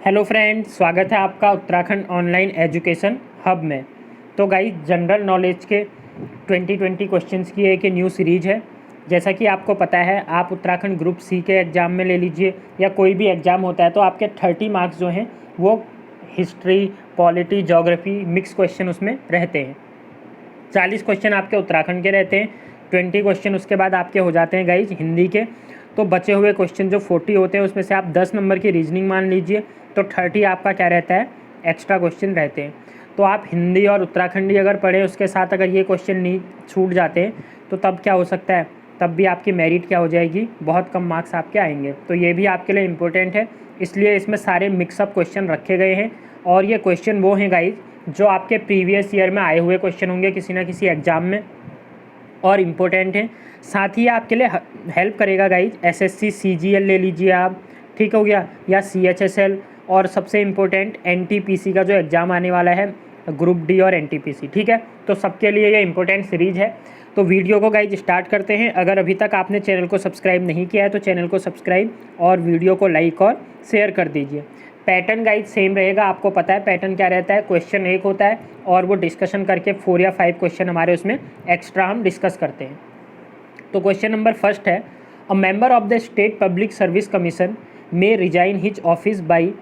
Hello friend, स्वागत है आपका उत्तराखंड ऑनलाइन एजुकेशन हब में। तो गाइस, जनरल नॉलेज के 2020 क्वेश्चंस की एक न्यू सीरीज है। जैसा कि आपको पता है, आप उत्तराखंड ग्रुप सी के एग्ज़ाम में ले लीजिए या कोई भी एग्ज़ाम होता है तो आपके 30 मार्क्स जो हैं वो history, polity, geography mix question उसमें रहते हैं। 40 क्वेश्चन आपके उत्तराखंड के रहते हैं, 20 क्वेश्चन उसके बाद आपके हो जाते हैं गाइज हिंदी के। तो बचे हुए क्वेश्चन जो 40 होते हैं उसमें से आप 10 नंबर की रीजनिंग मान लीजिए, तो 30 आपका क्या रहता है, एक्स्ट्रा क्वेश्चन रहते हैं। तो आप हिंदी और उत्तराखंडी अगर पढ़ें, उसके साथ अगर ये क्वेश्चन नहीं छूट जाते हैं तो तब क्या हो सकता है, तब भी आपकी मेरिट क्या हो जाएगी, बहुत कम मार्क्स आपके आएंगे। तो ये भी आपके लिए इम्पोर्टेंट है, इसलिए इसमें सारे मिक्सअप क्वेश्चन रखे गए हैं। और ये क्वेश्चन वो हैं गाइज जो आपके प्रीवियस ईयर में आए हुए क्वेश्चन होंगे किसी ना किसी एग्ज़ाम में और इम्पोर्टेंट हैं। साथ ही आपके लिए हेल्प करेगा गाइज एसएससी सीजीएल ले लीजिए आप, ठीक हो गया, या सीएचएसएल, और सबसे इम्पोर्टेंट एनटीपीसी का जो एग्ज़ाम आने वाला है, ग्रुप डी और एनटीपीसी, ठीक है। तो सबके लिए ये इम्पोर्टेंट सीरीज है। तो वीडियो को गाइज स्टार्ट करते हैं। अगर अभी तक आपने चैनल को सब्सक्राइब नहीं किया है तो चैनल को सब्सक्राइब और वीडियो को लाइक और शेयर कर दीजिए। पैटर्न गाइज सेम रहेगा, आपको पता है पैटर्न क्या रहता है। क्वेश्चन एक होता है और वो डिस्कशन करके 4 या 5 क्वेश्चन हमारे उसमें एक्स्ट्रा हम डिस्कस करते हैं। तो क्वेश्चन नंबर फर्स्ट है, a member of the state public service commission में resign his office by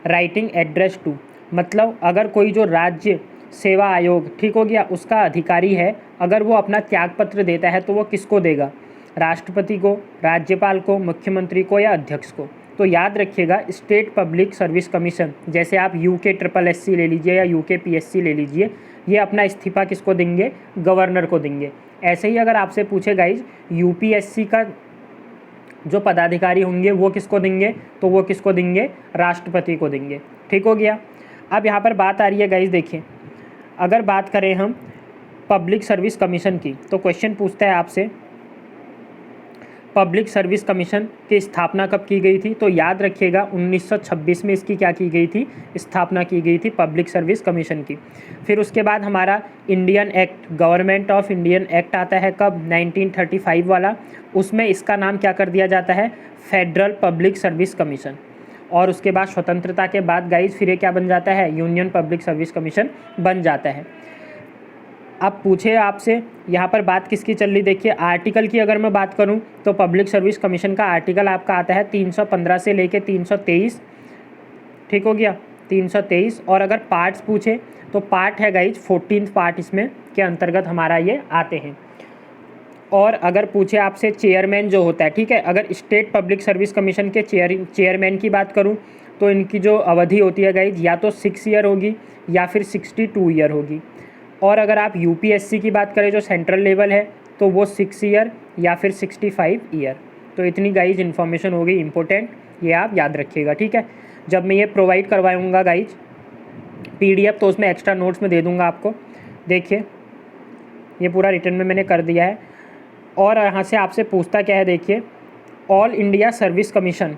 writing address to. मतलब अगर कोई जो राज्य सेवा आयोग, ठीक हो गया, उसका अधिकारी है, अगर वो अपना त्यागपत्र देता है तो वो किसको देगा, राष्ट्रपति को, राज्यपाल को, मुख्यमंत्री को या अध्यक्ष को। तो याद रखिएगा, स्टेट पब्लिक सर्विस कमीशन, जैसे आप यूके ट्रिपल एससी ले लीजिए या यूके पीएससी ले लीजिए, ये अपना इस्तीफा किसको देंगे, गवर्नर को देंगे। ऐसे ही अगर आपसे पूछे गाइज यूपीएससी का जो पदाधिकारी होंगे वो किसको देंगे, तो वो किसको देंगे, राष्ट्रपति को देंगे, ठीक हो गया। अब यहाँ पर बात आ रही है गाइज, देखिए अगर बात करें हम पब्लिक सर्विस कमीशन की, तो क्वेश्चन पूछता है आपसे पब्लिक सर्विस कमीशन की स्थापना कब की गई थी। तो याद रखिएगा 1926 में इसकी क्या की गई थी, स्थापना की गई थी पब्लिक सर्विस कमीशन की। फिर उसके बाद हमारा Indian act, government of Indian act आता है कब, 1935 वाला। उसमें इसका नाम क्या कर दिया जाता है, फेडरल पब्लिक सर्विस कमीशन। और उसके बाद स्वतंत्रता के बाद गाइज फिर ये क्या बन जाता है, यूनियन पब्लिक सर्विस कमीशन बन जाता है। अब पूछे आपसे यहाँ पर बात किसकी चल रही, देखिए आर्टिकल की अगर मैं बात करूँ तो पब्लिक सर्विस कमीशन का आर्टिकल आपका आता है 315 से लेके 323, ठीक हो गया, 323। और अगर पार्ट्स पूछे तो पार्ट है गाइज 14th पार्ट इसमें के अंतर्गत हमारा ये आते हैं। और अगर पूछे आपसे चेयरमैन जो होता है, ठीक है, अगर स्टेट पब्लिक सर्विस कमीशन के चेयरमैन की बात करूँ तो इनकी जो अवधि होती है गाइज या तो 6 ईयर होगी या फिर 62 ईयर होगी। और अगर आप यूपीएससी की बात करें जो सेंट्रल लेवल है तो वो 6 ईयर या फिर 65 ईयर। तो इतनी गाइज इन्फॉर्मेशन होगी इंपॉर्टेंट, ये आप याद रखिएगा, ठीक है। जब मैं ये प्रोवाइड करवाऊँगा गाइज पीडीएफ तो उसमें एक्स्ट्रा नोट्स में दे दूँगा आपको। देखिए ये पूरा रिटर्न में मैंने कर दिया है। और यहाँ से आपसे पूछता क्या है, देखिए ऑल इंडिया सर्विस कमीशन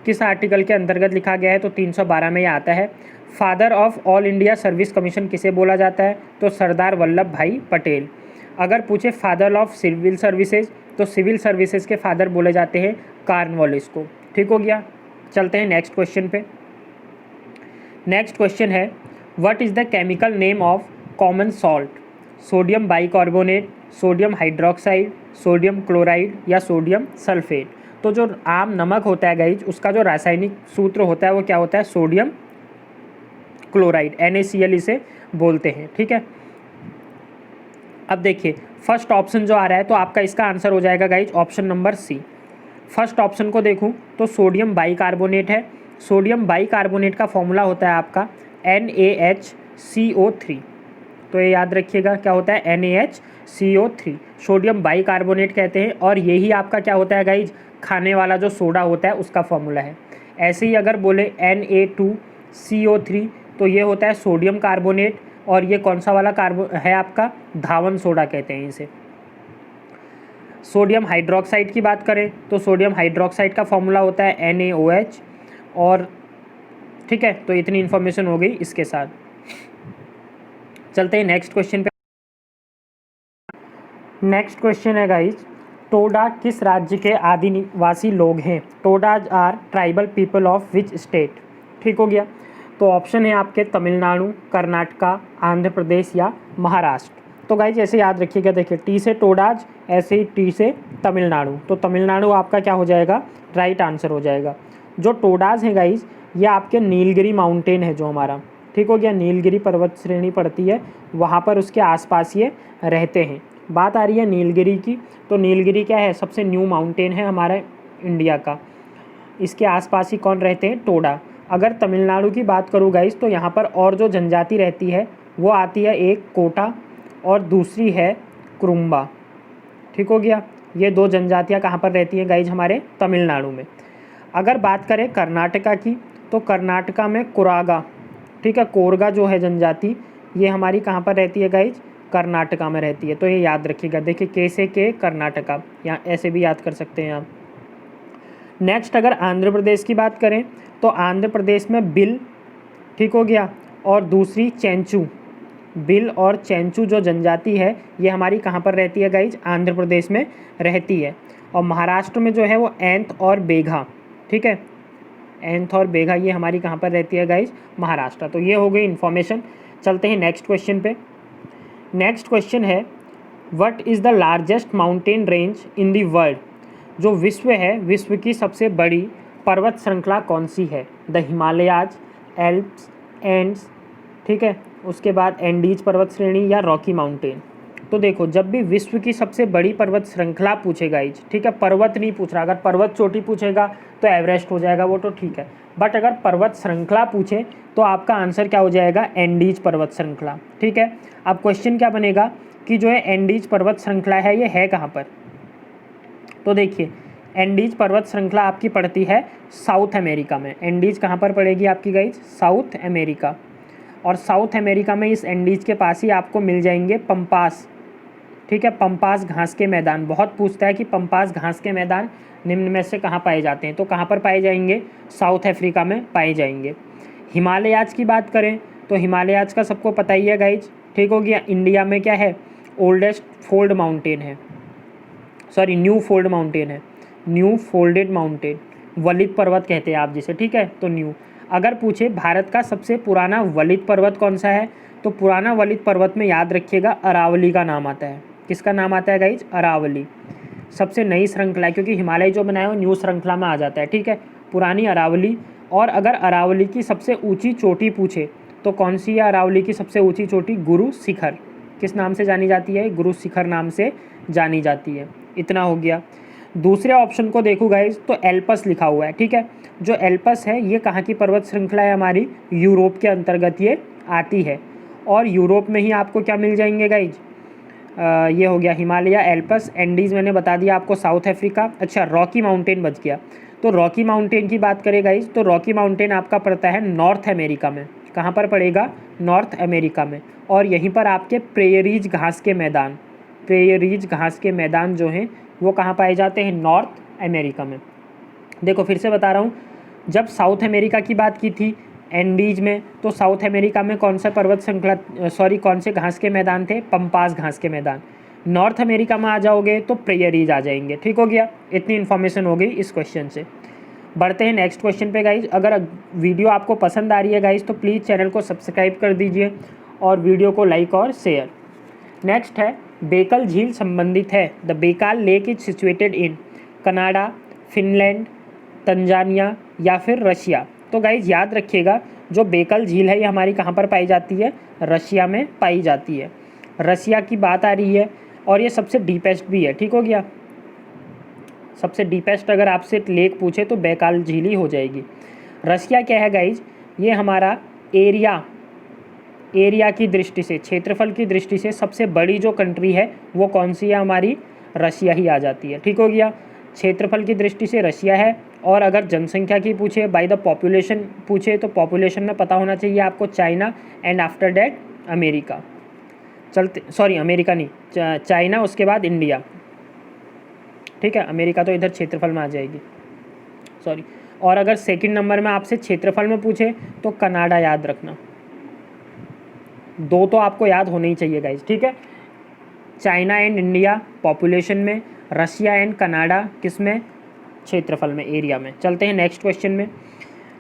किस आर्टिकल के अंतर्गत लिखा गया है, तो 312 में ये आता है। Father of all India service commission किसे बोला जाता है, तो सरदार वल्लभ भाई पटेल। अगर पूछे फादर ऑफ सिविल सर्विसेज तो सिविल सर्विसेज के फादर बोले जाते हैं कॉर्नवालिस को, ठीक हो गया। चलते हैं नेक्स्ट क्वेश्चन पे। नेक्स्ट क्वेश्चन है, what is the chemical name of common salt, sodium bicarbonate, sodium hydroxide, sodium chloride या सोडियम सल्फेट। तो जो आम नमक होता है गाइज उसका जो रासायनिक सूत्र होता है वो क्या होता है, सोडियम क्लोराइड, NaCl इसे बोलते हैं, ठीक है। अब देखिए फर्स्ट ऑप्शन जो आ रहा है तो आपका इसका आंसर हो जाएगा guys option number C. First option को देखूं तो सोडियम बाइकार्बोनेट है। सोडियम बाइकार्बोनेट का फॉर्मूला होता है आपका NaHCO3। तो ये याद रखिएगा क्या होता है, NaHCO3 सोडियम बाइकार्बोनेट कहते हैं। और यही आपका क्या होता है गाइज, खाने वाला जो सोडा होता है उसका फॉर्मूला है। ऐसे ही अगर बोले Na2CO3 तो ये होता है सोडियम कार्बोनेट। और ये कौन सा वाला कार्बो है आपका, धावन सोडा कहते हैं इसे। सोडियम हाइड्रोक्साइड की बात करें तो सोडियम हाइड्रोक्साइड का फॉर्मूला होता है NaOH। और ठीक है, तो इतनी इन्फॉर्मेशन हो गई इसके साथ। चलते हैं नेक्स्ट क्वेश्चन पे। नेक्स्ट क्वेश्चन है गाइज, टोडा किस राज्य के आदिवासी लोग हैं। Todas are tribal people of which state. ठीक हो गया। तो ऑप्शन है आपके तमिलनाडु, कर्नाटका, आंध्र प्रदेश या महाराष्ट्र। तो गाइज ऐसे याद रखिएगा, देखिए टी से टोडाज, ऐसे ही टी से तमिलनाडु, तो तमिलनाडु आपका क्या हो जाएगा, राइट आंसर हो जाएगा। जो टोडाज है गाइज, ये आपके नीलगिरी माउंटेन है जो हमारा, ठीक हो गया, नीलगिरी पर्वत श्रेणी पड़ती है, वहाँ पर उसके आसपास ये रहते हैं। बात आ रही है नीलगिरी की, तो नीलगिरी क्या है, सबसे न्यू माउंटेन है हमारा इंडिया का। इसके आसपास ही कौन रहते हैं, टोडा। अगर तमिलनाडु की बात करूँ गाइज, तो यहाँ पर और जो जनजाति रहती है वो आती है, एक कोटा और दूसरी है कुरुम्बा, ठीक हो गया। ये दो जनजातियाँ कहाँ पर रहती हैं गाइज, हमारे तमिलनाडु में। अगर बात करें कर्नाटका की, तो कर्नाटका में कुरागा, ठीक है, कोरगा जो है जनजाति, ये हमारी कहाँ पर रहती है गाइज, कर्नाटका में रहती है। तो ये याद रखिएगा, देखिए के से के कर्नाटका, यहाँ ऐसे भी याद कर सकते हैं आप। नेक्स्ट अगर आंध्र प्रदेश की बात करें, तो आंध्र प्रदेश में बिल, ठीक हो गया, और दूसरी चेंचू, बिल और चेंचू जो जनजाति है ये हमारी कहाँ पर रहती है गाइज, आंध्र प्रदेश में रहती है। और महाराष्ट्र में जो है वो एंथ और बेघा, ठीक है, एंथ और बेघा ये हमारी कहाँ पर रहती है गाइज, महाराष्ट्र। तो ये हो गई इन्फॉर्मेशन। चलते हैं नेक्स्ट क्वेश्चन पे। नेक्स्ट क्वेश्चन है, what is the largest mountain range in the world. जो विश्व है, विश्व की सबसे बड़ी पर्वत श्रृंखला कौन सी है, द हिमालयाज, एल्प्स, एंड्स, ठीक है, उसके बाद एंडीज पर्वत श्रेणी या रॉकी माउंटेन। तो देखो, जब भी विश्व की सबसे बड़ी पर्वत श्रृंखला पूछेगा इज, ठीक है, पर्वत नहीं पूछ रहा, अगर पर्वत चोटी पूछेगा तो एवरेस्ट हो जाएगा, वो तो ठीक है, बट अगर पर्वत श्रृंखला पूछे तो आपका आंसर क्या हो जाएगा, एंडीज पर्वत श्रृंखला, ठीक है। अब क्वेश्चन क्या बनेगा कि जो है एंडीज पर्वत श्रृंखला है ये है कहाँ पर। तो देखिए, एंडीज पर्वत श्रृंखला आपकी पड़ती है साउथ अमेरिका में। एंडीज कहाँ पर पड़ेगी आपकी गाइज, साउथ अमेरिका। और साउथ अमेरिका में इस एंडीज के पास ही आपको मिल जाएंगे पंपास, ठीक है, पंपास घास के मैदान। बहुत पूछता है कि पंपास घास के मैदान निम्न में से कहाँ पाए जाते हैं, तो कहाँ पर पाए जाएंगे, साउथ अफ्रीका में पाए जाएंगे। हिमालयाज की बात करें तो हिमालयाज का सबको पता ही है गाइज, ठीक हो गया। इंडिया में क्या है, ओल्डेस्ट फोल्ड माउंटेन है, सॉरी न्यू फोल्ड माउंटेन है, न्यू फोल्डेड माउंटेन, वलित पर्वत कहते हैं आप जिसे, ठीक है, तो न्यू। अगर पूछे भारत का सबसे पुराना वलित पर्वत कौन सा है, तो पुराना वलित पर्वत में याद रखिएगा अरावली का नाम आता है। किसका नाम आता है गाइज, अरावली। सबसे नई श्रृंखला है, क्योंकि हिमालय जो बनाया वो न्यू श्रृंखला में आ जाता है, ठीक है, पुरानी अरावली। और अगर अरावली की सबसे ऊंची चोटी पूछे तो कौन सी है अरावली की सबसे ऊंची चोटी, गुरु शिखर। किस नाम से जानी जाती है, गुरु शिखर नाम से जानी जाती है। इतना हो गया। दूसरे ऑप्शन को देखो गाइज, तो एल्पस लिखा हुआ है, ठीक है। जो एल्पस है ये कहाँ की पर्वत श्रृंखला है, हमारी यूरोप के अंतर्गत ये आती है। और यूरोप में ही आपको क्या मिल जाएंगे गाइज, ये हो गया हिमालय, एल्पस, एंडीज मैंने बता दिया आपको, साउथ अफ्रीका। अच्छा, रॉकी माउंटेन बच गया। तो रॉकी माउंटेन की बात करें गाइज, तो रॉकी माउंटेन आपका पड़ता है नॉर्थ अमेरिका में। कहाँ पर पड़ेगा, नॉर्थ अमेरिका में। और यहीं पर आपके प्रेयरीज घास के मैदान, प्रेयरीज घास के मैदान जो हैं वो कहाँ पाए जाते हैं, नॉर्थ अमेरिका में। देखो फिर से बता रहा हूँ, जब साउथ अमेरिका की बात की थी एंडीज में, तो साउथ अमेरिका में कौन सा पर्वत श्रृंखला, सॉरी कौन से घास के मैदान थे, पंपास घास के मैदान। नॉर्थ अमेरिका में आ जाओगे तो प्रेयरीज आ जाएंगे, ठीक हो गया। इतनी इन्फॉर्मेशन हो गई इस क्वेश्चन से। बढ़ते हैं नेक्स्ट क्वेश्चन पे गाइज। अगर वीडियो आपको पसंद आ रही है गाइज तो प्लीज़ चैनल को सब्सक्राइब कर दीजिए और वीडियो को लाइक और शेयर। नेक्स्ट है, बेकल झील संबंधित है, the Baikal lake is situated in Canada, Finland, Tanzania या फिर रशिया। तो गाइज याद रखिएगा, जो बेकल झील है ये हमारी कहाँ पर पाई जाती है, रशिया में पाई जाती है। रशिया की बात आ रही है और ये सबसे डीपेस्ट भी है, ठीक हो गया। सबसे डीपेस्ट अगर आपसे लेक पूछे तो बेकाल झील ही हो जाएगी। रशिया क्या है गाइज, ये हमारा एरिया की दृष्टि से, क्षेत्रफल की दृष्टि से सबसे बड़ी जो कंट्री है वो कौन सी है, हमारी रशिया ही आ जाती है, ठीक हो गया। क्षेत्रफल की दृष्टि से रशिया है। और अगर जनसंख्या की पूछे, बाय द पॉपुलेशन पूछे, तो पॉपुलेशन में पता होना चाहिए आपको China and after that America. चलते, सॉरी अमेरिका नहीं, चाइना, उसके बाद इंडिया, ठीक है। अमेरिका तो इधर क्षेत्रफल में आ जाएगी, सॉरी। और अगर सेकंड नंबर में आपसे क्षेत्रफल में पूछे तो कनाडा याद रखना। दो तो आपको याद होने ही चाहिए गाइज, ठीक है। चाइना एंड इंडिया पॉपुलेशन में, रशिया एंड कनाडा किस में, क्षेत्रफल में, एरिया में। चलते हैं नेक्स्ट क्वेश्चन में।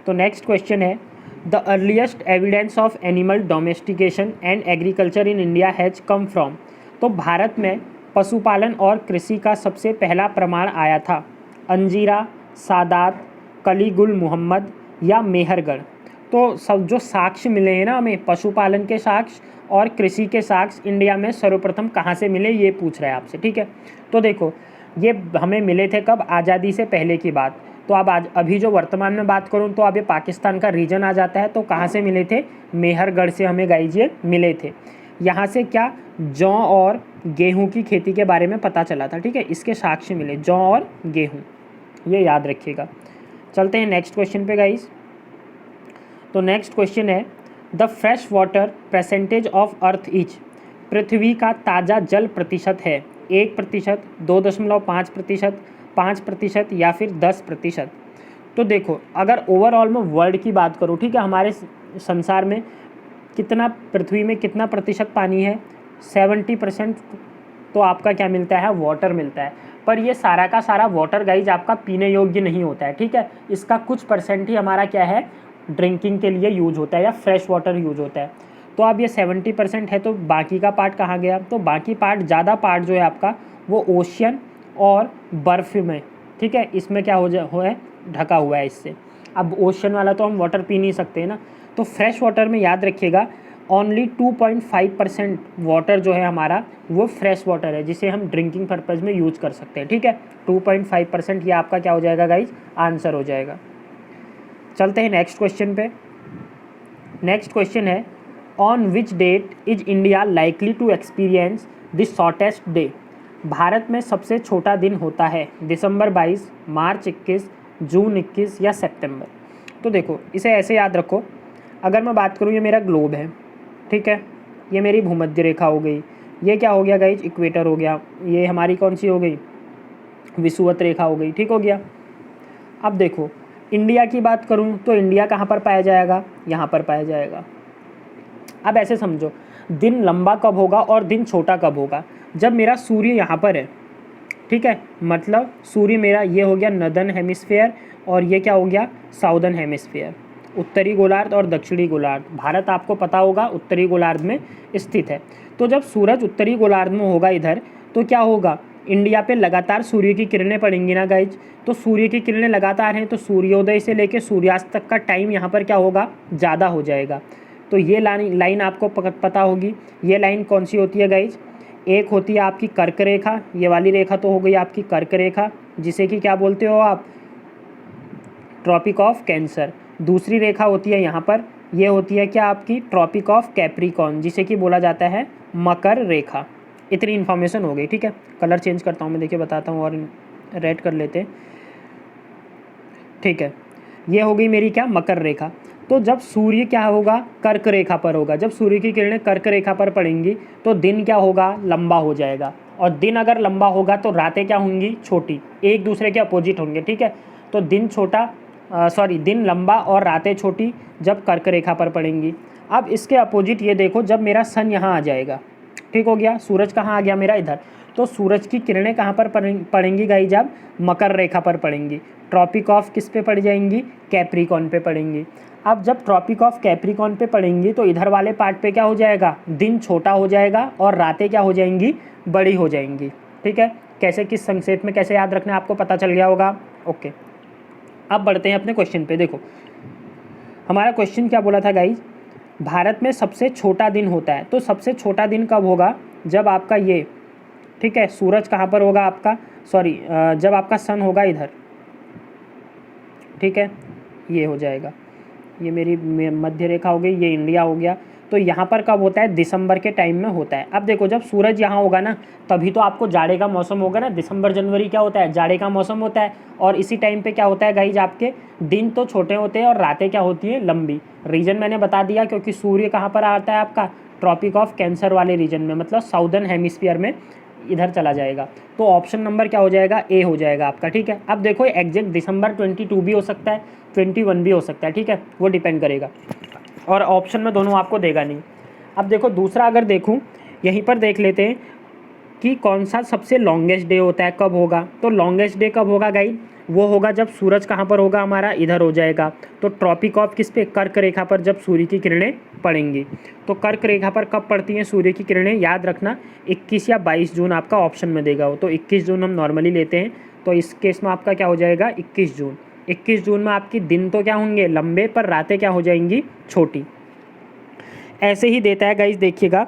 तो नेक्स्ट क्वेश्चन है, the earliest evidence of animal domestication and agriculture in India has come from. तो भारत में पशुपालन और कृषि का सबसे पहला प्रमाण आया था अंजीरा, सादात, कलीगुल मोहम्मद या मेहरगढ़। तो सब जो साक्ष्य मिले हैं ना हमें, पशुपालन के साक्ष्य और कृषि के साक्ष्य इंडिया में सर्वप्रथम कहाँ से मिले, ये पूछ रहा है आपसे। ठीक है, तो देखो ये हमें मिले थे कब, आज़ादी से पहले की बात। तो अब अभी जो वर्तमान में बात करूँ तो अब ये पाकिस्तान का रीजन आ जाता है। तो कहाँ से मिले थे, मेहरगढ़ से हमें गाइज ये मिले थे। यहाँ से क्या, जौ और गेहूँ की खेती के बारे में पता चला था। ठीक है, इसके साक्ष्य मिले, जौ और गेहूँ, ये याद रखिएगा। चलते हैं नेक्स्ट क्वेश्चन पे गाइज। तो नेक्स्ट क्वेश्चन है the fresh water percentage of earth is. पृथ्वी का ताज़ा जल प्रतिशत है 1%, 2.5%, 5% या फिर 10%। तो देखो अगर ओवरऑल में वर्ल्ड की बात करूँ, ठीक है, हमारे संसार में कितना, पृथ्वी में कितना प्रतिशत पानी है, 70%। तो आपका क्या मिलता है, वाटर मिलता है। पर ये सारा का सारा वाटर गाइज आपका पीने योग्य नहीं होता है। ठीक है, इसका कुछ परसेंट ही हमारा क्या है, ड्रिंकिंग के लिए यूज होता है या फ्रेश वाटर यूज होता है। तो अब ये 70% है, तो बाकी का पार्ट कहाँ गया, तो बाकी पार्ट, ज़्यादा पार्ट जो है आपका वो ओशियन और बर्फ़ में, ठीक है, इसमें क्या हो है, ढका हुआ है इससे। अब ओशियन वाला तो हम वाटर पी नहीं सकते ना। तो फ्रेश वाटर में याद रखिएगा ओनली 2.5% वाटर जो है हमारा वो फ्रेश वाटर है, जिसे हम ड्रिंकिंग पर्पज़ में यूज कर सकते हैं। ठीक है, 2.5% ये आपका क्या हो जाएगा गाइज, आंसर हो जाएगा। चलते हैं नेक्स्ट क्वेश्चन पे। नेक्स्ट क्वेश्चन है on which date is India likely to experience the shortest day. Bharat में सबसे छोटा दिन होता है दिसंबर 22, मार्च 21, जून 21 या सितंबर। तो देखो इसे ऐसे याद रखो, अगर मैं बात करूँ ये मेरा ग्लोब है, ठीक है, ये मेरी भूमध्य रेखा हो गई, ये क्या हो गया गाइज, इक्वेटर हो गया, ये हमारी कौन सी हो गई, विषुवत रेखा हो गई। ठीक हो गया। अब देखो इंडिया की बात करूं तो इंडिया कहाँ पर पाया जाएगा, यहाँ पर पाया जाएगा। अब ऐसे समझो दिन लंबा कब होगा और दिन छोटा कब होगा, जब मेरा सूर्य यहाँ पर है। ठीक है, मतलब सूर्य मेरा ये हो गया नॉर्दर्न हेमिस्फीयर और ये क्या हो गया, साउदर्न हेमिस्फीयर, उत्तरी गोलार्ध और दक्षिणी गोलार्ध। भारत आपको पता होगा उत्तरी गोलार्ध में स्थित है। तो जब सूरज उत्तरी गोलार्ध में होगा इधर, तो क्या होगा, इंडिया पे लगातार सूर्य की किरणें पड़ेंगी ना गाइज। तो सूर्य की किरणें लगातार हैं, तो सूर्योदय से लेकर सूर्यास्त तक का टाइम यहाँ पर क्या होगा, ज़्यादा हो जाएगा। तो ये लाइन आपको पता होगी। ये लाइन कौन सी होती है गाइज, एक होती है आपकी कर्क रेखा, ये वाली रेखा तो हो गई आपकी कर्क रेखा, जिसे कि क्या बोलते हो आप, ट्रॉपिक ऑफ कैंसर। दूसरी रेखा होती है यहाँ पर, ये होती है क्या आपकी, ट्रॉपिक ऑफ कैप्रिकॉर्न, जिसे कि बोला जाता है मकर रेखा। इतनी इन्फॉर्मेशन हो गई। ठीक है, कलर चेंज करता हूँ मैं, देखिए बताता हूँ, और रेड कर लेते हैं। ठीक है, ये हो गई मेरी क्या, मकर रेखा। तो जब सूर्य क्या होगा, कर्क रेखा पर होगा, जब सूर्य की किरणें कर्क रेखा पर पड़ेंगी तो दिन क्या होगा, लंबा हो जाएगा। और दिन अगर लंबा होगा तो रातें क्या होंगी, छोटी, एक दूसरे के अपोजिट होंगे। ठीक है, तो दिन लंबा और रातें छोटी जब कर्क रेखा पर पड़ेंगी। अब इसके अपोजिट ये देखो, जब मेरा सन यहाँ आ जाएगा, ठीक हो गया, सूरज कहाँ आ गया मेरा, इधर। तो सूरज की किरणें कहाँ पर पड़ेंगी गाइस, जब मकर रेखा पर पड़ेंगी। ट्रॉपिक ऑफ किस पे पड़ जाएंगी, कैप्रिकॉर्न पे पड़ेंगी। अब जब ट्रॉपिक ऑफ कैप्रिकॉर्न पे पड़ेंगी तो इधर वाले पार्ट पे क्या हो जाएगा, दिन छोटा हो जाएगा और रातें क्या हो जाएंगी, बड़ी हो जाएंगी। ठीक है, कैसे, किस संक्षेप में कैसे याद रखना है आपको पता चल गया होगा। ओके, अब बढ़ते हैं अपने क्वेश्चन पे। देखो हमारा क्वेश्चन क्या बोला था गाइज, भारत में सबसे छोटा दिन होता है। तो सबसे छोटा दिन कब होगा, जब आपका ये, ठीक है, सूरज कहाँ पर होगा आपका, जब आपका सन होगा इधर। ठीक है, ये हो जाएगा, ये मेरी मध्य रेखा हो गई, ये इंडिया हो गया। तो यहाँ पर कब होता है, दिसंबर के टाइम में होता है। अब देखो जब सूरज यहाँ होगा ना, तभी तो आपको जाड़े का मौसम होगा ना। दिसंबर जनवरी क्या होता है, जाड़े का मौसम होता है। और इसी टाइम पे क्या होता है गाइज, आपके दिन तो छोटे होते हैं और रातें क्या होती हैं, लंबी। रीजन मैंने बता दिया, क्योंकि सूर्य कहाँ पर आता है आपका, ट्रॉपिक ऑफ कैंसर वाले रीजन में, मतलब साउदर्न हेमिस्फीयर में इधर चला जाएगा। तो ऑप्शन नंबर क्या हो जाएगा, ए हो जाएगा आपका। ठीक है, अब देखो एग्जैक्ट दिसंबर 22 भी हो सकता है, 21 भी हो सकता है। ठीक है, वो डिपेंड करेगा, और ऑप्शन में दोनों आपको देगा नहीं। अब देखो दूसरा अगर देखूं, यहीं पर देख लेते हैं कि कौन सा सबसे लॉन्गेस्ट डे होता है, कब होगा। तो लॉन्गेस्ट डे कब होगा गाइस, वो होगा जब सूरज कहाँ पर होगा, हमारा इधर हो जाएगा। तो ट्रॉपिक ऑफ किस पे, कर्क रेखा पर जब सूर्य की किरणें पड़ेंगी। तो कर्क रेखा पर कब पड़ती हैं सूर्य की किरणें, याद रखना 21 या 22 जून आपका ऑप्शन में देगा वो। तो 21 जून हम नॉर्मली लेते हैं, तो इस केस में आपका क्या हो जाएगा 21 जून। 21 जून में आपकी दिन तो क्या होंगे लंबे, पर रातें क्या हो जाएंगी छोटी। ऐसे ही देता है गाइज, देखिएगा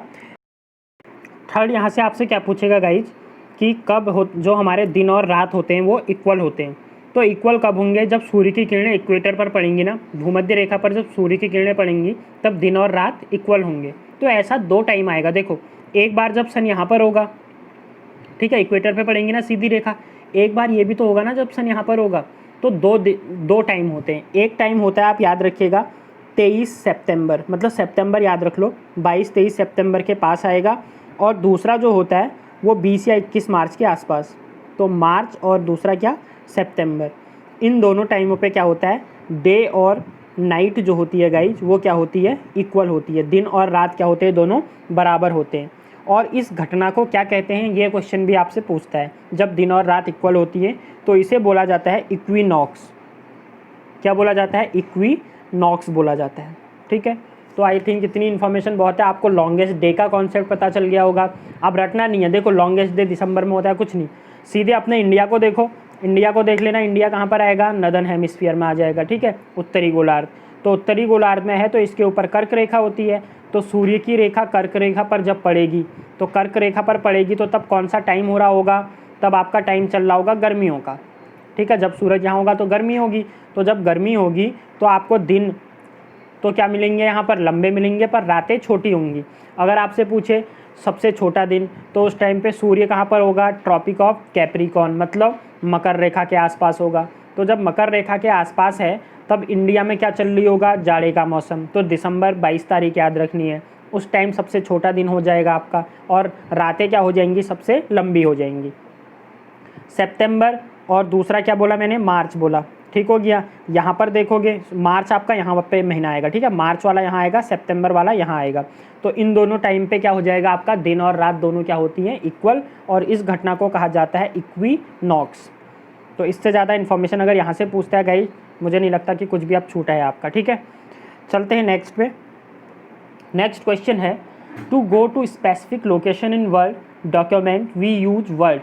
थर्ड यहाँ से आपसे क्या पूछेगा गाइज कि कब हो जो हमारे दिन और रात होते हैं वो इक्वल होते हैं। तो इक्वल कब होंगे, जब सूर्य की किरणें इक्वेटर पर पड़ेंगी ना, भूमध्य रेखा पर जब सूर्य की किरणें पड़ेंगी तब दिन और रात इक्वल होंगे। तो ऐसा 2 टाइम आएगा, देखो एक बार जब सन यहाँ पर होगा, ठीक है, इक्वेटर पे पड़ेंगी ना सीधी रेखा, एक बार ये भी तो होगा ना जब सन यहाँ पर होगा। तो दो टाइम होते हैं। एक टाइम होता है, आप याद रखिएगा 23 सितंबर, मतलब सितंबर याद रख लो, 22-23 सितंबर के पास आएगा। और दूसरा जो होता है वो 20 या 21 मार्च के आसपास। तो मार्च और दूसरा क्या सितंबर, इन दोनों टाइमों पे क्या होता है, डे और नाइट जो होती है गाइज वो क्या होती है, इक्वल होती है। दिन और रात क्या होते हैं, दोनों बराबर होते हैं। और इस घटना को क्या कहते हैं, ये क्वेश्चन भी आपसे पूछता है। जब दिन और रात इक्वल होती है तो इसे बोला जाता है इक्विनॉक्स। क्या बोला जाता है, इक्विनॉक्स बोला जाता है। ठीक है, तो आई थिंक इतनी इन्फॉर्मेशन बहुत है। आपको लॉन्गेस्ट डे का कॉन्सेप्ट पता चल गया होगा। अब रटना नहीं है, देखो लॉन्गेस्ट डे दिसंबर में होता है कुछ नहीं, सीधे अपने इंडिया को देखो, इंडिया को देख लेना। इंडिया कहाँ पर आएगा, नदर्न हेमिस्फीयर में आ जाएगा। ठीक है, उत्तरी गोलार्ध। तो उत्तरी गोलार्ध में है तो इसके ऊपर कर्क रेखा होती है। तो सूर्य की रेखा कर्क रेखा पर जब पड़ेगी, तो कर्क रेखा पर पड़ेगी तो तब कौन सा टाइम हो रहा होगा, तब आपका टाइम चल रहा होगा गर्मियों का। ठीक है, जब सूरज यहाँ होगा तो गर्मी होगी, तो जब गर्मी होगी तो आपको दिन तो क्या मिलेंगे यहाँ पर, लंबे मिलेंगे, पर रातें छोटी होंगी। अगर आपसे पूछे सबसे छोटा दिन, तो उस टाइम पे सूर्य कहाँ पर होगा, ट्रॉपिक ऑफ कैप्रिकॉर्न, मतलब मकर रेखा के आसपास होगा। तो जब मकर रेखा के आसपास है तब इंडिया में क्या चल रही होगा, जाड़े का मौसम। तो दिसंबर 22 तारीख याद रखनी है, उस टाइम सबसे छोटा दिन हो जाएगा आपका, और रातें क्या हो जाएंगी, सबसे लंबी हो जाएंगी। सितंबर और दूसरा क्या बोला मैंने, मार्च बोला। ठीक हो गया, यहाँ पर देखोगे मार्च आपका यहाँ पे महीना आएगा। ठीक है, मार्च वाला यहाँ आएगा, सितंबर वाला यहाँ आएगा। तो इन दोनों टाइम पे क्या हो जाएगा आपका, दिन और रात दोनों क्या होती हैं, इक्वल। और इस घटना को कहा जाता है इक्विनॉक्स। तो इससे ज़्यादा इन्फॉर्मेशन अगर यहाँ से पूछता है गाइस, मुझे नहीं लगता कि कुछ भी अब छूटा है आपका। ठीक है, चलते हैं नेक्स्ट पे। नेक्स्ट क्वेश्चन है, to go to specific location in world document we use world.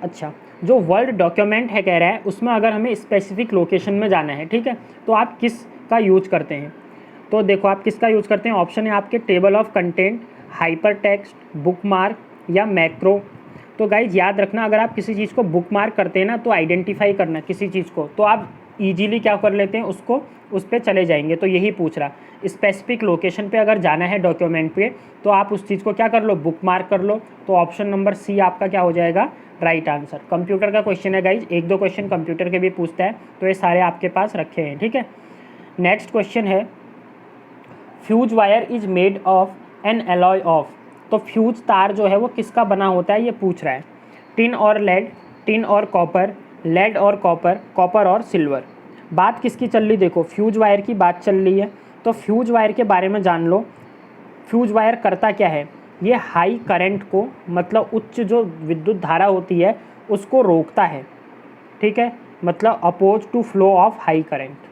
अच्छा, जो वर्ल्ड डॉक्यूमेंट है कह रहा है, उसमें अगर हमें स्पेसिफिक लोकेशन में जाना है, ठीक है, तो आप किस का यूज करते हैं। तो देखो आप किसका यूज करते हैं, ऑप्शन है आपके table of content, hyper text, book mark या मैक्रो। तो गाइज याद रखना, अगर आप किसी चीज़ को बुक मार्क करते हैं ना, तो आइडेंटिफाई करना किसी चीज़ को, तो आप ईजिली क्या कर लेते हैं, उसको उस पर चले जाएंगे। तो यही पूछ रहा, स्पेसिफिक लोकेशन पे अगर जाना है डॉक्यूमेंट पे, तो आप उस चीज़ को क्या कर लो, बुक मार्क कर लो। तो ऑप्शन नंबर सी आपका क्या हो जाएगा, राइट आंसर। कंप्यूटर का क्वेश्चन है गाइज, 1-2 क्वेश्चन कंप्यूटर के भी पूछता है, तो ये सारे आपके पास रखे हैं। ठीक है, नेक्स्ट क्वेश्चन है, fuse wire is made of N alloy of. तो फ्यूज तार जो है वो किसका बना होता है, ये पूछ रहा है। टिन और लेड, टिन और कॉपर, लेड और कॉपर, कॉपर और सिल्वर। बात किसकी चल रही, देखो फ्यूज वायर की बात चल रही है। तो फ्यूज वायर के बारे में जान लो। फ्यूज वायर करता क्या है, ये हाई करंट को, मतलब उच्च जो विद्युत धारा होती है उसको रोकता है। ठीक है, मतलब oppose to flow of high current.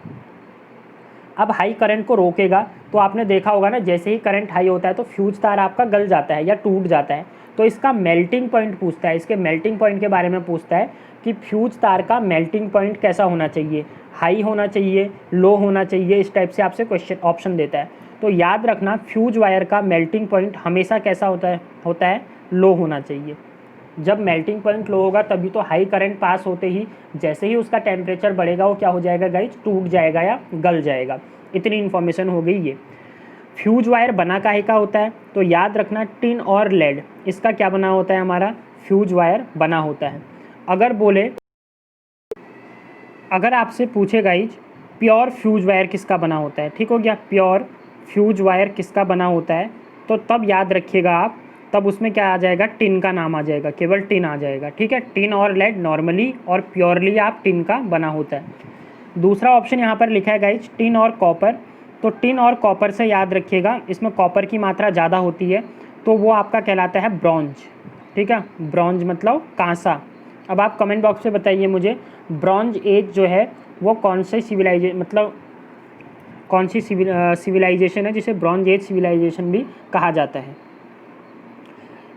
अब हाई करंट को रोकेगा, तो आपने देखा होगा ना, जैसे ही करंट हाई होता है तो फ्यूज तार आपका गल जाता है या टूट जाता है। तो इसका मेल्टिंग पॉइंट पूछता है, इसके मेल्टिंग पॉइंट के बारे में पूछता है कि फ्यूज तार का मेल्टिंग पॉइंट कैसा होना चाहिए, हाई होना चाहिए, लो होना चाहिए, इस टाइप से आपसे क्वेश्चन ऑप्शन देता है। तो याद रखना, फ्यूज वायर का मेल्टिंग पॉइंट हमेशा कैसा होता है लो होना चाहिए। जब मेल्टिंग पॉइंट लो होगा तभी तो हाई करंट पास होते ही जैसे ही उसका टेम्परेचर बढ़ेगा वो क्या हो जाएगा गाइज, टूट जाएगा या गल जाएगा। इतनी इन्फॉर्मेशन हो गई ये। फ्यूज वायर बना काहे का होता है, तो याद रखना टिन और लेड, इसका क्या बना होता है, हमारा फ्यूज वायर बना होता है। अगर आपसे पूछे गाइज प्योर फ्यूज वायर किसका बना होता है, ठीक हो गया, प्योर फ्यूज वायर किसका बना होता है, तो तब याद रखिएगा आप, तब उसमें क्या आ जाएगा, टिन का नाम आ जाएगा, केवल टिन आ जाएगा। ठीक है, टिन और लेड नॉर्मली और प्योरली आप टिन का बना होता है। दूसरा ऑप्शन यहाँ पर लिखा है गाइज टिन और कॉपर। तो टिन और कॉपर से याद रखिएगा, इसमें कॉपर की मात्रा ज़्यादा होती है, तो वो आपका कहलाता है ब्रॉन्ज। ठीक है, ब्रॉन्ज मतलब कांसा। अब आप कमेंट बॉक्स में बताइए मुझे ब्रॉन्ज एज जो है वो कौन से मतलब कौन सी सिविलाइजेशन है जिसे ब्रॉन्ज एज सिविलाइजेशन भी कहा जाता है।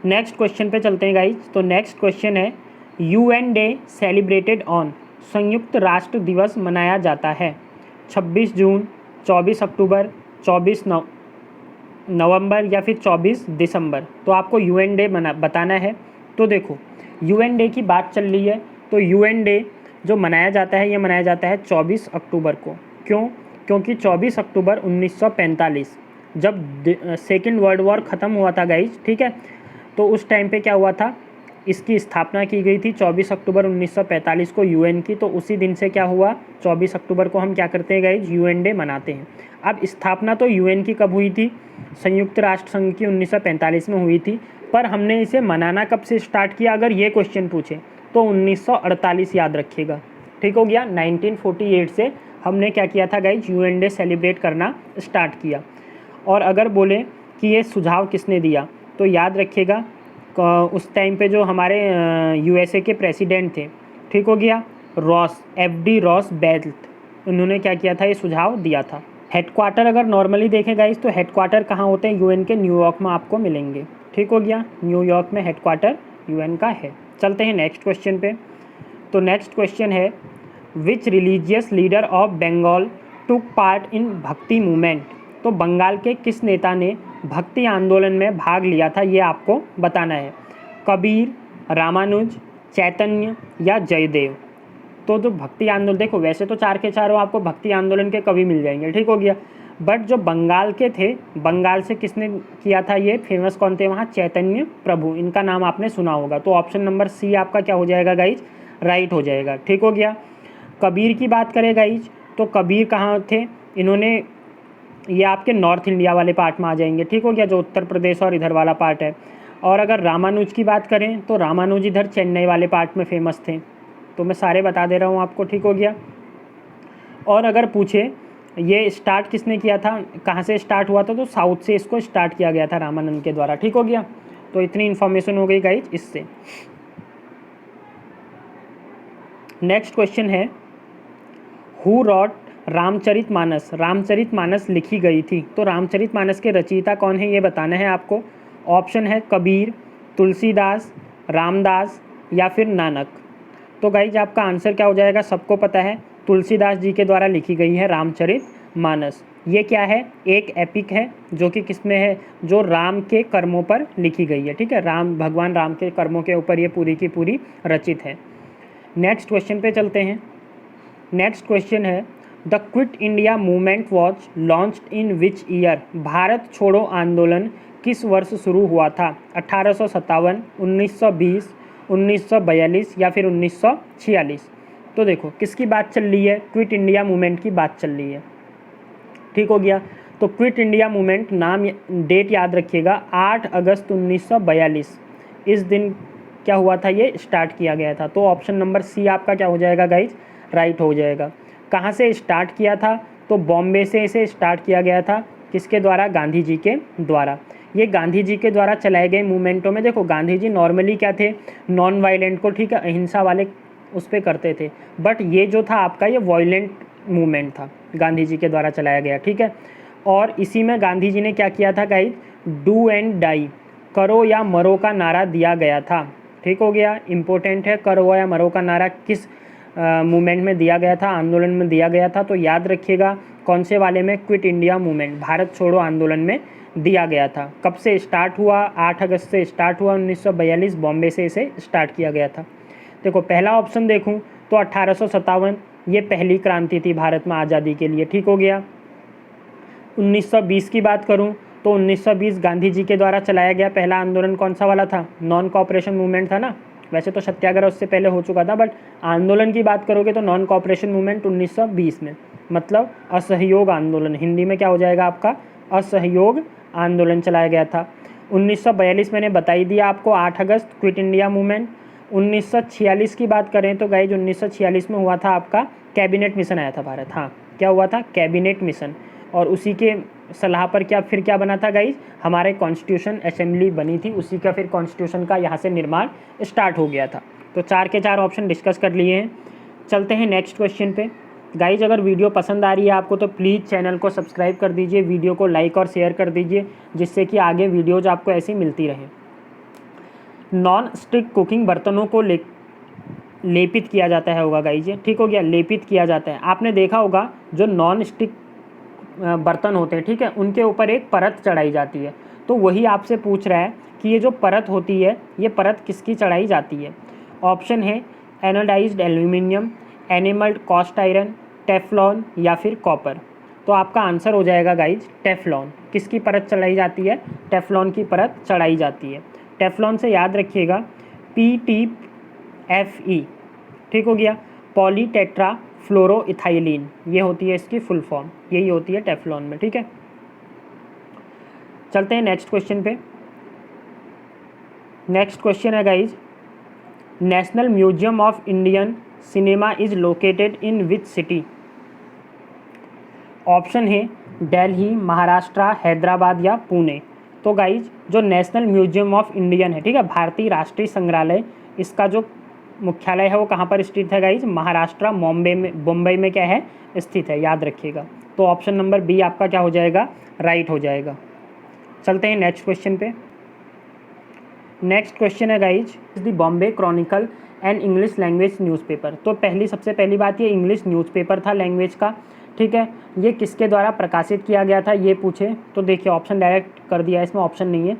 नेक्स्ट क्वेश्चन पे चलते हैं गाइज। तो नेक्स्ट क्वेश्चन है UN डे सेलिब्रेटेड ऑन, संयुक्त राष्ट्र दिवस मनाया जाता है 26 जून, 24 अक्टूबर, 24 नवंबर या फिर 24 दिसंबर। तो आपको UN डे बताना है। तो देखो UN डे की बात चल रही है, तो UN डे जो मनाया जाता है ये मनाया जाता है 24 अक्टूबर को। क्यों? क्योंकि 24 अक्टूबर 1945 जब सेकेंड वर्ल्ड वॉर ख़त्म हुआ था गाइज, ठीक है, तो उस टाइम पे क्या हुआ था, इसकी स्थापना की गई थी 24 अक्टूबर 1945 को UN की। तो उसी दिन से क्या हुआ, 24 अक्टूबर को हम क्या करते हैं गाइज, UN डे मनाते हैं। अब स्थापना तो UN की कब हुई थी, संयुक्त राष्ट्र संघ की 1945 में हुई थी, पर हमने इसे मनाना कब से स्टार्ट किया, अगर ये क्वेश्चन पूछे तो 1948 याद रखिएगा। ठीक हो गया, 1948 से हमने क्या किया था गाइज, UN डे सेलिब्रेट करना स्टार्ट किया। और अगर बोले कि ये सुझाव किसने दिया, तो याद रखिएगा उस टाइम पे जो हमारे USA के प्रेसिडेंट थे, ठीक हो गया, FD रॉस बेल्ट, उन्होंने क्या किया था, ये सुझाव दिया था। हेडक्वार्टर अगर नॉर्मली देखें गाइस तो हेडक्वार्टर कहाँ होते हैं, UN के न्यूयॉर्क में आपको मिलेंगे। ठीक हो गया, न्यूयॉर्क में हेडक्वार्टर UN का है। चलते हैं नेक्स्ट क्वेश्चन पे। तो नेक्स्ट क्वेश्चन है which religious leader of Bengal took part in Bhakti movement. तो बंगाल के किस नेता ने भक्ति आंदोलन में भाग लिया था, ये आपको बताना है। कबीर, रामानुज, चैतन्य या जयदेव। तो जो भक्ति आंदोलन, देखो वैसे तो चार के चारों आपको भक्ति आंदोलन के कवि मिल जाएंगे, ठीक हो गया, बट जो बंगाल के थे, बंगाल से किसने किया था ये फेमस कौन थे वहाँ, चैतन्य प्रभु, इनका नाम आपने सुना होगा। तो ऑप्शन नंबर सी आपका क्या हो जाएगा गाइज, राइट हो जाएगा। ठीक हो गया। कबीर की बात करें गाइज, तो कबीर कहाँ थे, इन्होंने, ये आपके नॉर्थ इंडिया वाले पार्ट में आ जाएंगे। ठीक हो गया, जो उत्तर प्रदेश और इधर वाला पार्ट है। और अगर रामानुज की बात करें तो रामानुज इधर चेन्नई वाले पार्ट में फेमस थे। तो मैं सारे बता दे रहा हूँ आपको। ठीक हो गया। और अगर पूछे ये स्टार्ट किसने किया था, कहाँ से स्टार्ट हुआ था, तो साउथ से इसको स्टार्ट किया गया था रामानंद के द्वारा। ठीक हो गया, तो इतनी इन्फॉर्मेशन हो गई गाइज इससे। नेक्स्ट क्वेश्चन है हु रॉट रामचरितमानस। रामचरितमानस लिखी गई थी, तो रामचरितमानस के रचयिता कौन है ये बताना है आपको। ऑप्शन है कबीर, तुलसीदास, रामदास या फिर नानक। तो गाइज आपका आंसर क्या हो जाएगा, सबको पता है तुलसीदास जी के द्वारा लिखी गई है रामचरितमानस। ये क्या है, एक एपिक है जो कि किसमें है, जो राम के कर्मों पर लिखी गई है। ठीक है, भगवान राम के कर्मों के ऊपर ये पूरी की पूरी रचित है। नेक्स्ट क्वेश्चन पे चलते हैं। नेक्स्ट क्वेश्चन है the quit India movement was launched in which year. Bharat छोड़ो आंदोलन किस वर्ष शुरू हुआ था, 1857, 1920, 1942 या फिर 1946। तो देखो किसकी बात चल रही है, क्विट इंडिया मूवमेंट की बात चल रही है। ठीक हो गया, तो क्विट इंडिया मूवमेंट, नाम डेट याद रखिएगा, 8 अगस्त 1942 इस दिन क्या हुआ था, ये स्टार्ट किया गया था। तो ऑप्शन नंबर सी आपका क्या हो जाएगा गाइज, राइट हो जाएगा। कहाँ से स्टार्ट किया था, तो बॉम्बे से इसे स्टार्ट किया गया था, किसके द्वारा, गांधी जी के द्वारा। ये गांधी जी के द्वारा चलाए गए मूवमेंटों में देखो गांधी जी नॉर्मली क्या थे, नॉन वायलेंट को, ठीक है, अहिंसा वाले उस पर करते थे, बट ये जो था आपका ये वायलेंट मूवमेंट था, गांधी जी के द्वारा चलाया गया। ठीक है, और इसी में गांधी जी ने क्या किया था गाइज, डू एंड डाई, करो या मरो का नारा दिया गया था। ठीक हो गया, इंपॉर्टेंट है, करो या मरो का नारा किस मूवमेंट में दिया गया था, आंदोलन में दिया गया था। तो याद रखिएगा कौन से वाले में, क्विट इंडिया मूवमेंट, भारत छोड़ो आंदोलन में दिया गया था। कब से स्टार्ट हुआ, 8 अगस्त से स्टार्ट हुआ 1942, बॉम्बे से इसे स्टार्ट किया गया था। देखो पहला ऑप्शन देखूं तो 1857, ये पहली क्रांति थी भारत में आज़ादी के लिए। ठीक हो गया। 1920 की बात करूं तो 1920 गांधी जी के द्वारा चलाया गया पहला आंदोलन कौन सा वाला था, नॉन कॉपरेशन मूवमेंट था ना। वैसे तो सत्याग्रह उससे पहले हो चुका था, बट आंदोलन की बात करोगे तो नॉन कॉपरेशन मूवमेंट 1920 में, मतलब असहयोग आंदोलन, हिंदी में क्या हो जाएगा आपका, असहयोग आंदोलन चलाया गया था। 1942 मैंने बता ही दिया आपको, 8 अगस्त क्विट इंडिया मूवमेंट। 1946 की बात करें तो गाइज 1946 में हुआ था आपका कैबिनेट मिशन आया था भारत, हाँ क्या हुआ था, कैबिनेट मिशन, और उसी के सलाह पर क्या बना था गाइज, हमारे कॉन्स्टिट्यूशन असेंबली बनी थी, उसी का फिर कॉन्स्टिट्यूशन का यहाँ से निर्माण स्टार्ट हो गया था। तो 4 के 4 ऑप्शन डिस्कस कर लिए हैं। चलते हैं नेक्स्ट क्वेश्चन पे। गाइज अगर वीडियो पसंद आ रही है आपको तो प्लीज़ चैनल को सब्सक्राइब कर दीजिए, वीडियो को लाइक और शेयर कर दीजिए, जिससे कि आगे वीडियोज आपको ऐसी मिलती रहे। नॉन स्टिक कुकिंग बर्तनों को लेपित किया जाता है होगा गाइज, ठीक हो गया, लेपित किया जाता है। आपने देखा होगा जो नॉन स्टिक बर्तन होते हैं, ठीक है, उनके ऊपर एक परत चढ़ाई जाती है। तो वही आपसे पूछ रहा है कि ये जो परत होती है ये परत किसकी चढ़ाई जाती है। ऑप्शन है anodized aluminium, enamelled cast iron, Teflon या फिर कॉपर। तो आपका आंसर हो जाएगा गाइज टेफ्लॉन। किसकी परत चढ़ाई जाती है? टेफ्लॉन की परत चढ़ाई जाती है। टेफ्लॉन से याद रखिएगा PTFE, ठीक हो गया, पॉलीटेट्रा फ्लोरोइथाइलिन, ये होती है इसकी फुल फॉर्म, यही होती है टेफ्लॉन में, ठीक है। चलते हैं नेक्स्ट क्वेश्चन पे। नेक्स्ट क्वेश्चन है guys, national museum of Indian cinema is located in which city. Option है दिल्ली, महाराष्ट्र, हैदराबाद या पुणे। तो गाइज जो नेशनल म्यूजियम ऑफ इंडियन है, ठीक है, भारतीय राष्ट्रीय संग्रहालय, इसका जो मुख्यालय है वो कहाँ पर स्थित है गाइज? महाराष्ट्र, मुंबई में क्या है स्थित है, याद रखिएगा। तो ऑप्शन नंबर बी आपका क्या हो जाएगा? राइट हो जाएगा। चलते हैं नेक्स्ट क्वेश्चन पे। नेक्स्ट क्वेश्चन है guys, the Bombay Chronicle and English language newspaper. तो सबसे पहली बात, ये इंग्लिश न्यूज़पेपर था लैंग्वेज का, ठीक है। ये किसके द्वारा प्रकाशित किया गया था ये पूछे तो देखिए ऑप्शन डायरेक्ट कर दिया है, इसमें ऑप्शन नहीं है,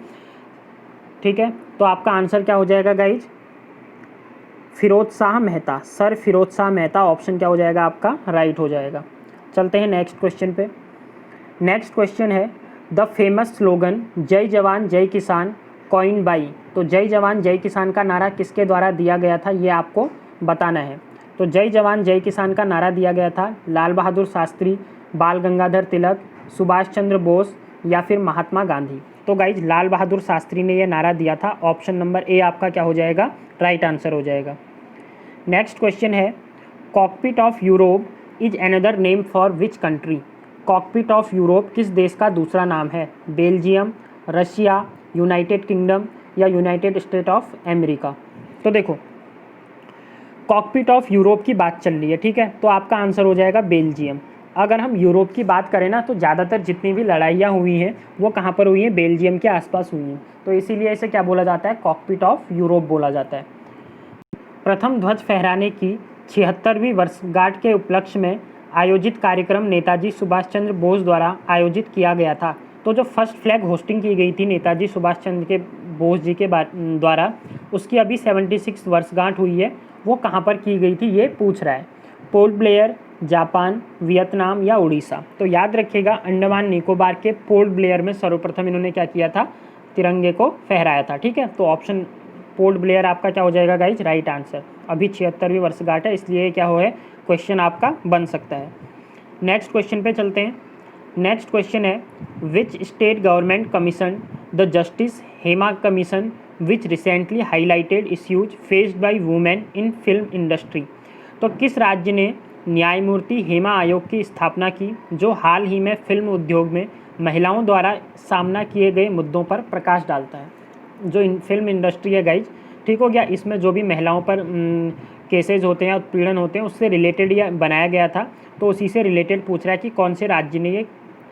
ठीक है। तो आपका आंसर क्या हो जाएगा guys? Firoz Shah Mehta, sir Firoz Shah Mehta. Option क्या हो जाएगा आपका? राइट हो जाएगा। चलते हैं नेक्स्ट क्वेश्चन पे। नेक्स्ट क्वेश्चन है, the famous slogan Jai Jawan जय किसान कॉइन बाई। तो जय जवान जय किसान का नारा किसके द्वारा दिया गया था ये आपको बताना है। तो जय जवान जय किसान का नारा दिया गया था लाल बहादुर शास्त्री, बाल गंगाधर तिलक, सुभाष चंद्र बोस या फिर महात्मा गांधी। तो गाइज लाल बहादुर शास्त्री ने यह नारा दिया था। ऑप्शन नंबर ए आपका क्या हो जाएगा? राइट आंसर हो जाएगा। नेक्स्ट क्वेश्चन है, cockpit of Europe is another name for which country. Cockpit of Europe किस देश का दूसरा नाम है? बेल्जियम, रशिया, यूनाइटेड किंगडम या यूनाइटेड स्टेट ऑफ अमेरिका। तो देखो कॉकपिट ऑफ यूरोप की बात चल रही है, ठीक है, तो आपका आंसर हो जाएगा बेल्जियम। अगर हम यूरोप की बात करें ना तो ज़्यादातर जितनी भी लड़ाइयाँ हुई हैं वो कहाँ पर हुई हैं? बेल्जियम के आसपास हुई हैं। तो इसीलिए इसे क्या बोला जाता है? कॉकपिट ऑफ यूरोप बोला जाता है। प्रथम ध्वज फहराने की 76वीं वर्षगांठ के उपलक्ष्य में आयोजित कार्यक्रम नेताजी सुभाष चंद्र बोस द्वारा आयोजित किया गया था। तो जो फर्स्ट फ्लैग होस्टिंग की गई थी नेताजी सुभाष चंद्र के बोस जी के द्वारा, उसकी अभी 76 वर्षगांठ हुई है, वो कहाँ पर की गई थी ये पूछ रहा है। पोर्ट ब्लेयर, जापान, वियतनाम या उड़ीसा। तो याद रखिएगा अंडमान निकोबार के पोर्ट ब्लेयर में सर्वप्रथम इन्होंने क्या किया था? तिरंगे को फहराया था, ठीक है। तो ऑप्शन पोर्ट ब्लेयर आपका क्या हो जाएगा गाइज? Right answer. अभी 76वीं वर्षगांठ है इसलिए क्या हो है क्वेश्चन आपका बन सकता है। नेक्स्ट क्वेश्चन पे चलते हैं। नेक्स्ट क्वेश्चन है, which state government commission the justice Hema commission which recently highlighted issues faced by women in film industry. तो किस राज्य ने न्यायमूर्ति हेमा आयोग की स्थापना की जो हाल ही में फिल्म उद्योग में महिलाओं द्वारा सामना किए गए मुद्दों पर प्रकाश डालता है। जो फिल्म इंडस्ट्री है गाइज, ठीक हो गया, इसमें जो भी महिलाओं पर केसेज होते हैं, उत्पीड़न होते हैं, उससे रिलेटेड यह बनाया गया था। तो उसी से रिलेटेड पूछ रहा है कि कौन से राज्य ने ये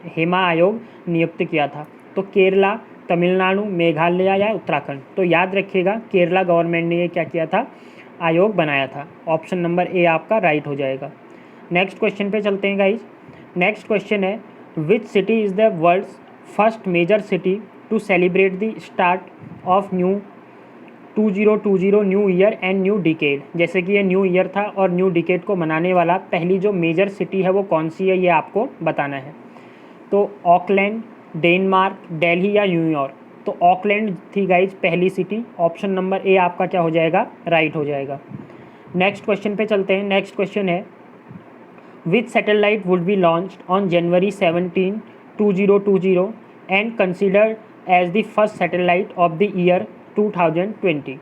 हेमा आयोग नियुक्त किया था। तो केरला, तमिलनाडु, मेघालय या उत्तराखंड। तो याद रखिएगा केरला गवर्नमेंट ने ये क्या किया था? आयोग बनाया था। ऑप्शन नंबर ए आपका राइट हो जाएगा। नेक्स्ट क्वेश्चन पे चलते हैं गाइज। नेक्स्ट क्वेश्चन है, which city is the world's first major city to celebrate the start of new 2020 new year and new decade. जैसे कि ये न्यू ईयर था और न्यू डिकेड को मनाने वाला पहली जो मेजर सिटी है वो कौन सी है ये आपको बताना है। तो ऑकलैंड, डेनमार्क, दिल्ली या न्यूयॉर्क। तो ऑकलैंड थी गाइज पहली सिटी। ऑप्शन नंबर ए आपका क्या हो जाएगा? राइट हो जाएगा। नेक्स्ट क्वेश्चन पे चलते हैं। नेक्स्ट क्वेश्चन है, which satellite would be launched on January 17, 2020 and considered as the first satellite of the year 2020।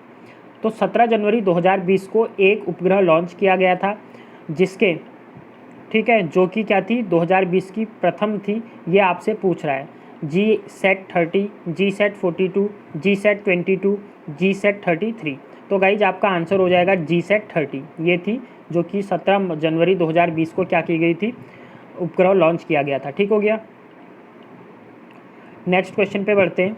तो 17 जनवरी 2020 को एक उपग्रह लॉन्च किया गया था जिसके, ठीक है, जो कि क्या थी? 2020 की प्रथम थी, ये आपसे पूछ रहा है। GSET 30, GSET 42, GSET 22, GSET 33। तो गाइज आपका आंसर हो जाएगा GSET 30। ये थी जो कि 17 जनवरी 2020 को क्या की गई थी, उपग्रह लॉन्च किया गया था। ठीक हो गया। नेक्स्ट क्वेश्चन पे बढ़ते हैं।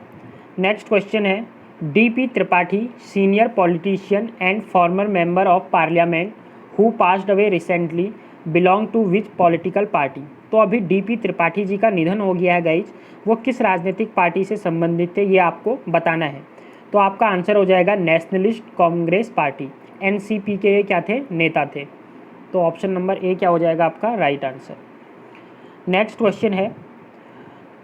नेक्स्ट क्वेश्चन है, DP Tripathi, senior politician and former member of parliament who passed away recently, belong to which political party. तो अभी DP त्रिपाठी जी का निधन हो गया है गाइज, वो किस राजनीतिक पार्टी से संबंधित थे ये आपको बताना है। तो आपका आंसर हो जाएगा नेशनलिस्ट कांग्रेस पार्टी, NCP के क्या थे, नेता थे। तो ऑप्शन नंबर ए क्या हो जाएगा आपका राइट आंसर। नेक्स्ट क्वेश्चन है,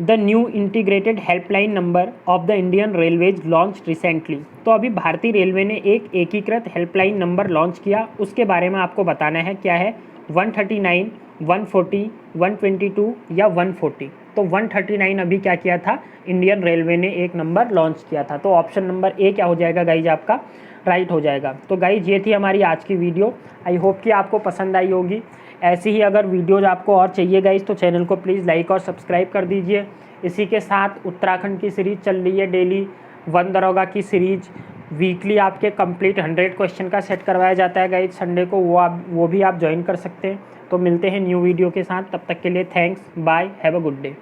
the new integrated helpline number of the Indian railways launch recently. तो अभी भारतीय रेलवे ने एक एकीकृत हेल्पलाइन नंबर लॉन्च किया, उसके बारे में आपको बताना है क्या है, 139, 140, 122 या 140। तो 139 अभी क्या किया था, इंडियन रेलवे ने एक नंबर लॉन्च किया था। तो ऑप्शन नंबर ए क्या हो जाएगा गाइज आपका राइट हो जाएगा। तो गाइज ये थी हमारी आज की वीडियो, आई होप कि आपको पसंद आई होगी। ऐसी ही अगर वीडियोज आपको और चाहिए गाइज तो चैनल को प्लीज़ लाइक और सब्सक्राइब कर दीजिए। इसी के साथ उत्तराखंड की सीरीज़ चल रही है, डेली 1 दरोगा की सीरीज, वीकली आपके कंप्लीट 100 क्वेश्चन का सेट करवाया जाता है गाइज संडे को, वो भी आप ज्वाइन कर सकते हैं। तो मिलते हैं न्यू वीडियो के साथ, तब तक के लिए thanks, bye, have a good day.